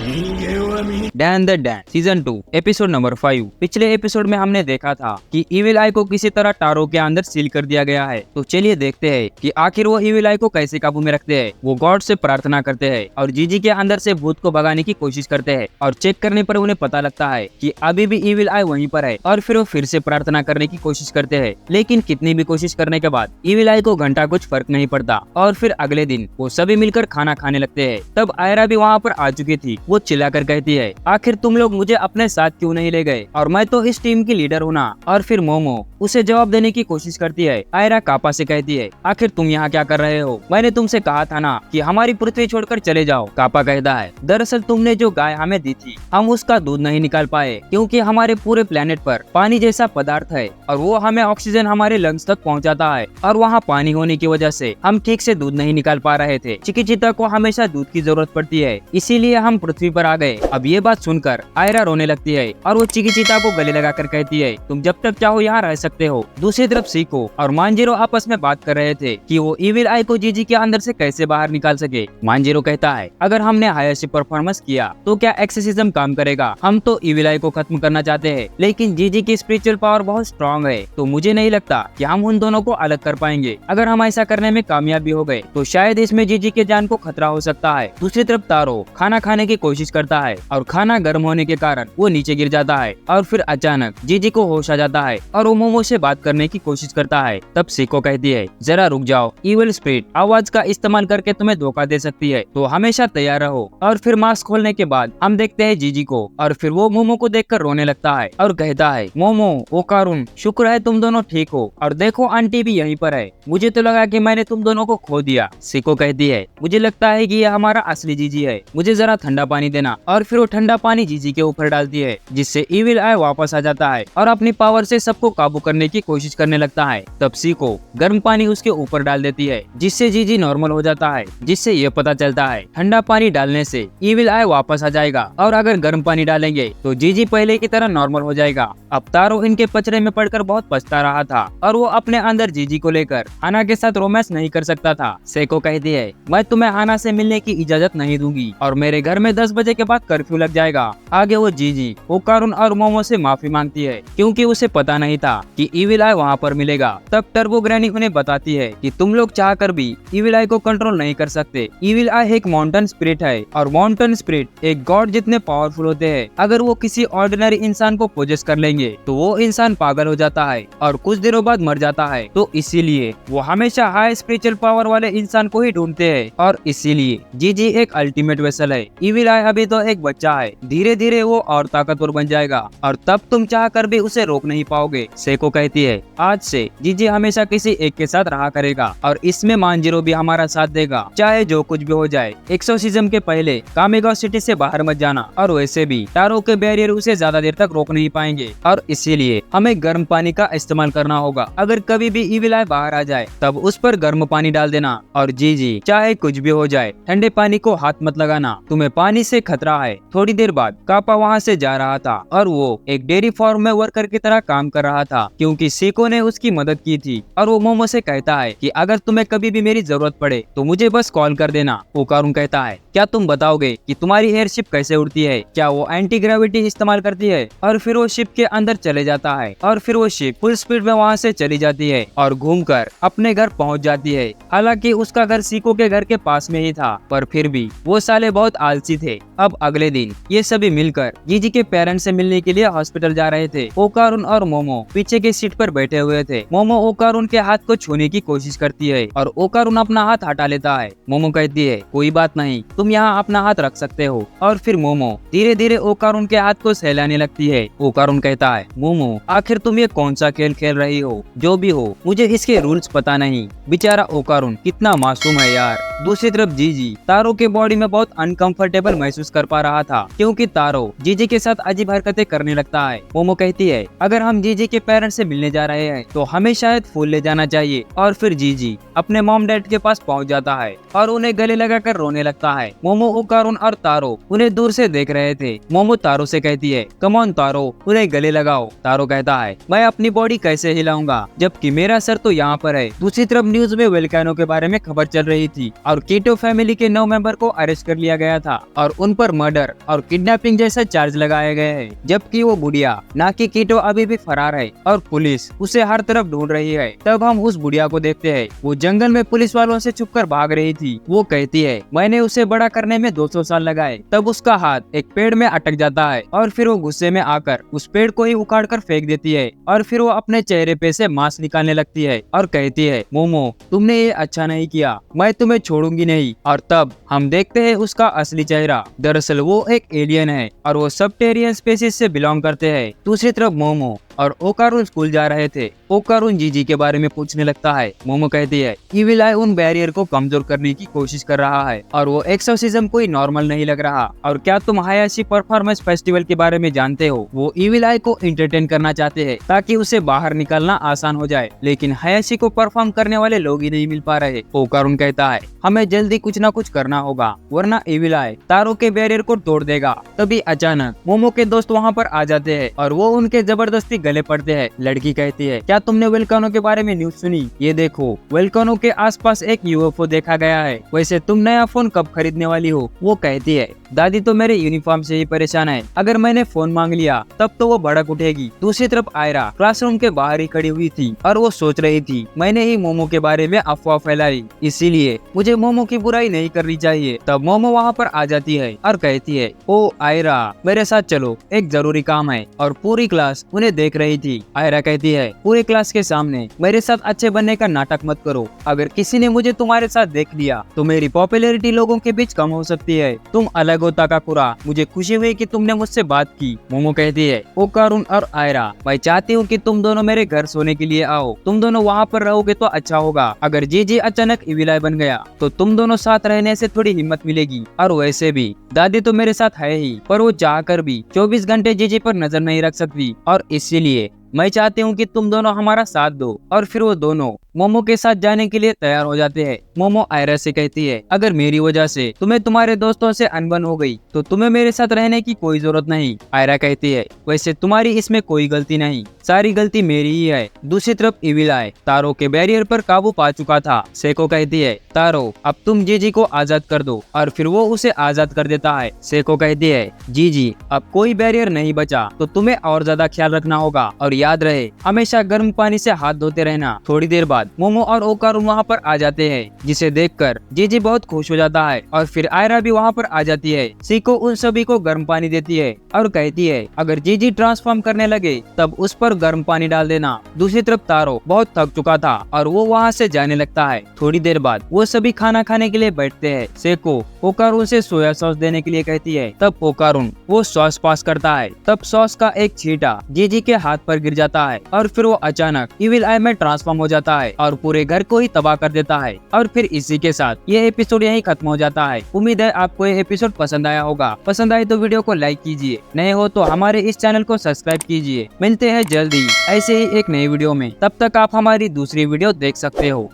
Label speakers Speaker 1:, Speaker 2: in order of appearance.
Speaker 1: Dan the Dan season 2 episode number 5। पिछले episode में हमने देखा था कि इविल आई को किसी तरह टारो के अंदर सील कर दिया गया है। तो चलिए देखते हैं कि आखिर वो इविल आई को कैसे काबू में रखते हैं। वो गॉड से प्रार्थना करते हैं और जीजी के अंदर से भूत को भगाने की कोशिश करते हैं और चेक करने पर उन्हें पता लगता है कि अभी भी इविल आई वहीं पर है। और फिर वो फिर से प्रार्थना करने की कोशिश करते हैं, लेकिन कितनी भी कोशिश करने के बाद इविल आई को घंटा कुछ फर्क नहीं पड़ता। और फिर अगले दिन वो सभी मिलकर खाना खाने लगते हैं। तब आयरा भी वहाँ पर आ चुकी थी। वो चिल्लाकर कहती है, आखिर तुम लोग मुझे अपने साथ क्यों नहीं ले गए, और मैं तो इस टीम की लीडर हूँ ना। और फिर मोमो उसे जवाब देने की कोशिश करती है। आयरा कापा से कहती है, आखिर तुम यहाँ क्या कर रहे हो, मैंने तुमसे कहा था ना कि हमारी पृथ्वी छोड़कर चले जाओ। कापा कहता है, दरअसल तुमने जो गाय हमें दी थी हम उसका दूध नहीं निकाल पाए, क्योंकि हमारे पूरे प्लेनेट पर पानी जैसा पदार्थ है और वो हमें ऑक्सीजन हमारे लंग्स तक पहुँचाता है, और वहाँ पानी होने की वजह से हम ठीक से दूध नहीं निकाल पा रहे थे। चिकिचिता को हमेशा दूध की जरूरत पड़ती है, इसीलिए हम पृथ्वी पर आ गए। अब ये बात सुनकर आयरा रोने लगती है और वो चिकिचिता को गले लगाकर कहती है, तुम जब तक चाहो यहाँ रह सकते हो। दूसरी तरफ सीको और मांजिरो आपस में बात कर रहे थे कि वो इविल आई को जीजी के अंदर से कैसे बाहर निकाल सके। मांजिरो कहता है, अगर हमने हाईएस्ट परफॉर्मेंस किया तो क्या एक्सेसिज्म काम करेगा। हम तो इविल आई को खत्म करना चाहते हैं, लेकिन जीजी की स्पिरिचुअल पावर बहुत स्ट्रॉन्ग है, तो मुझे नहीं लगता कि हम उन दोनों को अलग कर पाएंगे। अगर हम ऐसा करने में कामयाब भी हो गए तो शायद इसमें जीजी के जान को खतरा हो सकता है। दूसरी तरफ तारो खाना खाने की कोशिश करता है और खाना गर्म होने के कारण वो नीचे गिर जाता है। और फिर अचानक जीजी को होश आ जाता है और वो मोमो से बात करने की कोशिश करता है। तब सीको कहती है, जरा रुक जाओ, इविल स्पिरिट आवाज का इस्तेमाल करके तुम्हें धोखा दे सकती है, तो हमेशा तैयार रहो। और फिर मास्क खोलने के बाद हम देखते हैं जीजी को, और फिर वो मोमो को देखकर रोने लगता है और कहता है, मोमो वो कारुन, शुक्र है तुम दोनों ठीक हो, और देखो आंटी भी यहीं पर है, मुझे तो लगा कि मैंने तुम दोनों को खो दिया। सीको कहती है, मुझे लगता है कि ये हमारा असली जीजी है, मुझे जरा ठंडा पानी देना। और फिर वो ठंडा पानी जीजी के ऊपर डालती है, जिससे इविल आई वापस आ जाता है और अपनी पावर से सबको काबू करने की कोशिश करने लगता है। तब सीको गर्म पानी उसके ऊपर डाल देती है, जिससे जीजी नॉर्मल हो जाता है, जिससे ये पता चलता है ठंडा पानी डालने से इविल आई वापस आ जाएगा, और अगर गर्म पानी डालेंगे तो जीजी पहले की तरह नॉर्मल हो जाएगा। अब तारो इनके पचड़े में पड़कर बहुत पछता रहा था और वो अपने अंदर जीजी को लेकर हाना के साथ रोमांस नहीं कर सकता था। सेको कहती है, मैं तुम्हें हाना से मिलने की इजाजत नहीं दूंगी, और मेरे घर में 10 बजे के बाद कर्फ्यू लग जाएगा। आगे वो जीजी ओकारुन और मोमो से माफी मांगती है, क्योंकि उसे पता नहीं था कि इविल आई वहाँ पर मिलेगा। तब टर्बो ग्रैनी उन्हें बताती है कि तुम लोग चाहकर भी इविल आई को कंट्रोल नहीं कर सकते। इविल आई एक माउंटेन स्पिरिट है, और माउंटेन स्पिरिट एक गॉड जितने पावरफुल होते हैं। अगर वो किसी ऑर्डिनरी इंसान को पोजेस कर लेंगे तो वो इंसान पागल हो जाता है और कुछ दिनों बाद मर जाता है। तो इसीलिए वो हमेशा हाई स्पिरिचुअल पावर वाले इंसान को ही ढूंढते हैं, और इसीलिए जीजी एक अल्टीमेट वेसल है। इविल आई अभी तो एक बच्चा है, धीरे धीरे वो और ताकतवर बन जाएगा, और तब तुम चाहकर भी उसे रोक नहीं पाओगे। सेको कहती है, आज से जीजी हमेशा किसी एक के साथ रहा करेगा, और इसमें मांजिरो भी हमारा साथ देगा, चाहे जो कुछ भी हो जाए। एक्सोर्सिज्म के पहले कामिगाओ सिटी से बाहर मत जाना, और वैसे भी टारो के बैरियर उसे ज्यादा देर तक रोक नहीं पाएंगे, और इसीलिए हमें गर्म पानी का इस्तेमाल करना होगा। अगर कभी भी इविल आई बाहर आ जाए तब उस पर गर्म पानी डाल देना, और जीजी चाहे कुछ भी हो जाए ठंडे पानी को हाथ मत लगाना, तुम्हें पानी से खतरा है। थोड़ी देर बाद कापा वहाँ से जा रहा था, और वो एक डेयरी फार्म में वर्कर की तरह काम कर रहा था, क्योंकि सीको ने उसकी मदद की थी। और वो मोमो से कहता है कि अगर तुम्हें कभी भी मेरी जरूरत पड़े तो मुझे बस कॉल कर देना। ओकारुन कहता है, क्या तुम बताओगे कि तुम्हारी एयरशिप कैसे उड़ती है, क्या वो एंटी ग्रेविटी इस्तेमाल करती है। और फिर वो शिप के अंदर चले जाता है, और फिर वो शिप फुल स्पीड में वहाँ से चली जाती है और घूमकर अपने घर पहुँच जाती है। हालांकि उसका घर सीको के घर के पास में ही था, पर फिर भी वो साले बहुत आलसी थे। अब अगले दिन ये सभी मिलकर जीजी के पेरेंट्स से मिलने के लिए हॉस्पिटल जा रहे थे। ओकारुन और मोमो पीछे के सीट पर बैठे हुए थे। मोमो ओकारुन के हाथ को छूने की कोशिश करती है, और ओकारुन अपना हाथ हटा लेता है। मोमो कहती है, कोई बात नहीं, तुम यहाँ अपना हाथ रख सकते हो। और फिर मोमो धीरे धीरे ओकारुन के हाथ को सहलाने लगती है। ओकारुन कहता है, मोमो आखिर तुम ये कौन सा खेल खेल रही हो, जो भी हो मुझे इसके रूल्स पता नहीं। बेचारा ओकारुन कितना मासूम है यार। दूसरी तरफ जीजी तारो के बॉडी में बहुत अनकंफर्टेबल महसूस कर पा रहा था, क्योंकि तारो जीजी के साथ अजीब हरकतें करने लगता है। मोमो कहती है, अगर हम जीजी के पेरेंट्स से मिलने जा रहे हैं तो हमें शायद फूल ले जाना चाहिए। और फिर जीजी अपने मॉम डैड के पास पहुंच जाता है और उन्हें गले लगाकर रोने लगता है। मोमो, ओकारुन और तारो उन्हें दूर से देख रहे थे। मोमो तारो से कहती है, कम ऑन तारो, उन्हें गले लगाओ। तारो कहता है, मैं अपनी बॉडी कैसे हिलाऊंगा जबकि मेरा सर तो यहाँ पर है। दूसरी तरफ न्यूज में वोल्केनो के बारे में खबर चल रही थी और कीटो फैमिली के 9 मेंबर को अरेस्ट कर लिया गया था और उन पर मर्डर और किडनैपिंग जैसा चार्ज लगाए गए हैं, जबकि वो बुढ़िया ना कि कीटो अभी भी फरार है और पुलिस उसे हर तरफ ढूंढ रही है। तब हम उस बुढ़िया को देखते हैं, वो जंगल में पुलिस वालों से छुपकर भाग रही थी। वो कहती है, मैंने उसे बड़ा करने में 200 साल लगाए। तब उसका हाथ एक पेड़ में अटक जाता है और फिर वो गुस्से में आकर उस पेड़ को ही उखाड़ कर फेंक देती है और फिर वो अपने चेहरे पे से मांस निकालने लगती है और कहती है, मोमो तुमने ये अच्छा नहीं किया, मैं तुम्हें छोड़ूंगी नहीं। और तब हम देखते हैं उसका असली चेहरा। दरअसल वो एक एलियन है और वो सबटेरियन स्पीशीज से बिलोंग करते हैं। दूसरी तरफ मोमो और ओकारुन स्कूल जा रहे थे। ओकारुन जीजी के बारे में पूछने लगता है। मोमो कहती है, इविल आई उन बैरियर को कमजोर करने की कोशिश कर रहा है और वो एक्सोसिज्म कोई नॉर्मल नहीं लग रहा। और क्या तुम हायाशी परफॉर्मेंस फेस्टिवल के बारे में जानते हो? वो इविल आई को एंटरटेन करना चाहते हैं ताकि उसे बाहर निकलना आसान हो जाए, लेकिन हायाशी को परफॉर्म करने वाले लोग ही नहीं मिल पा रहे। ओकारुन कहता है, हमें जल्दी कुछ न कुछ करना होगा वरना इविल आई तारो के बैरियर को तोड़ देगा। तभी अचानक मोमो के दोस्त वहाँ पर आ जाते हैं और वो उनके जबरदस्ती गले पड़ते हैं। लड़की कहती है, क्या तुमने वोल्केनो के बारे में न्यूज सुनी? ये देखो, वोल्केनो के आसपास एक यूएफओ देखा गया है। वैसे तुम नया फोन कब खरीदने वाली हो? वो कहती है, दादी तो मेरे यूनिफॉर्म से ही परेशान है, अगर मैंने फोन मांग लिया तब तो वो भड़क उठेगी। दूसरी तरफ आयरा क्लासरूम के बाहर ही खड़ी हुई थी और वो सोच रही थी, मैंने ही मोमो के बारे में अफवाह फैलाई, इसीलिए मुझे मोमो की बुराई नहीं करनी चाहिए। तब मोमो वहाँ पर आ जाती है और कहती है, ओ आयरा मेरे साथ चलो, एक जरूरी काम है। और पूरी क्लास उन्हें देख रही थी। आयरा कहती है, पूरे क्लास के सामने मेरे साथ अच्छे बनने का नाटक मत करो। अगर किसी ने मुझे तुम्हारे साथ देख लिया तो मेरी पॉपुलैरिटी लोगों के बीच कम हो सकती है। तुम अलग हो ताकाकुरा, मुझे खुशी हुई कि तुमने मुझसे बात की। मोमो कहती है, ओकारुन और आयरा मैं चाहती हूँ कि तुम दोनों मेरे घर सोने के लिए आओ। तुम दोनों वहाँ पर रहोगे तो अच्छा होगा। अगर जीजी अचानक इविल आई बन गया तो तुम दोनों साथ रहने से थोड़ी हिम्मत मिलेगी। और वैसे भी दादी तो मेरे साथ है ही, पर वो चाहकर भी 24 घंटे जीजी पर नजर नहीं रख सकती और इसीलिए मैं चाहती हूँ कि तुम दोनों हमारा साथ दो। और फिर वो दोनों मोमो के साथ जाने के लिए तैयार हो जाते हैं। मोमो आयरा से कहती है, अगर मेरी वजह से तुम्हें तुम्हारे दोस्तों से अनबन हो गई तो तुम्हें मेरे साथ रहने की कोई जरूरत नहीं। आयरा कहती है, वैसे तुम्हारी इसमें कोई गलती नहीं, सारी गलती मेरी ही है। दूसरी तरफ इविल आई तारो के बैरियर पर काबू पा चुका था। सेको कहती है, तारो अब तुम जीजी को आजाद कर दो। और फिर वो उसे आजाद कर देता है। सेको कहती है, जीजी अब कोई बैरियर नहीं बचा तो तुम्हें और ज्यादा ख्याल रखना होगा और याद रहे हमेशा गर्म पानी से हाथ धोते रहना। थोड़ी देर बाद मोमो और ओकारुन वहाँ पर आ जाते हैं, जिसे देखकर जीजी बहुत खुश हो जाता है। और फिर आयरा भी वहाँ पर आ जाती है। सीको उन सभी को गर्म पानी देती है और कहती है, अगर जीजी ट्रांसफॉर्म करने लगे तब उस पर गर्म पानी डाल देना। दूसरी तरफ तारो बहुत थक चुका था और वो वहाँ से जाने लगता है। थोड़ी देर बाद वो सभी खाना खाने के लिए बैठते हैं। सेको ओकारुन से सोया सॉस देने के लिए कहती है। तब ओकारुन वो सॉस पास करता है। तब सॉस का एक छींटा जीजी के हाथ पर गिर जाता है और फिर वो अचानक इविल आई में ट्रांसफॉर्म हो जाता है और पूरे घर को ही तबाह कर देता है। और फिर इसी के साथ ये एपिसोड यहीं खत्म हो जाता है। उम्मीद है आपको ये एपिसोड पसंद आया होगा। पसंद आए तो वीडियो को लाइक कीजिए, नए हो तो हमारे इस चैनल को सब्सक्राइब कीजिए। मिलते हैं जल्दी ऐसे ही एक नई वीडियो में, तब तक आप हमारी दूसरी वीडियो देख सकते हो।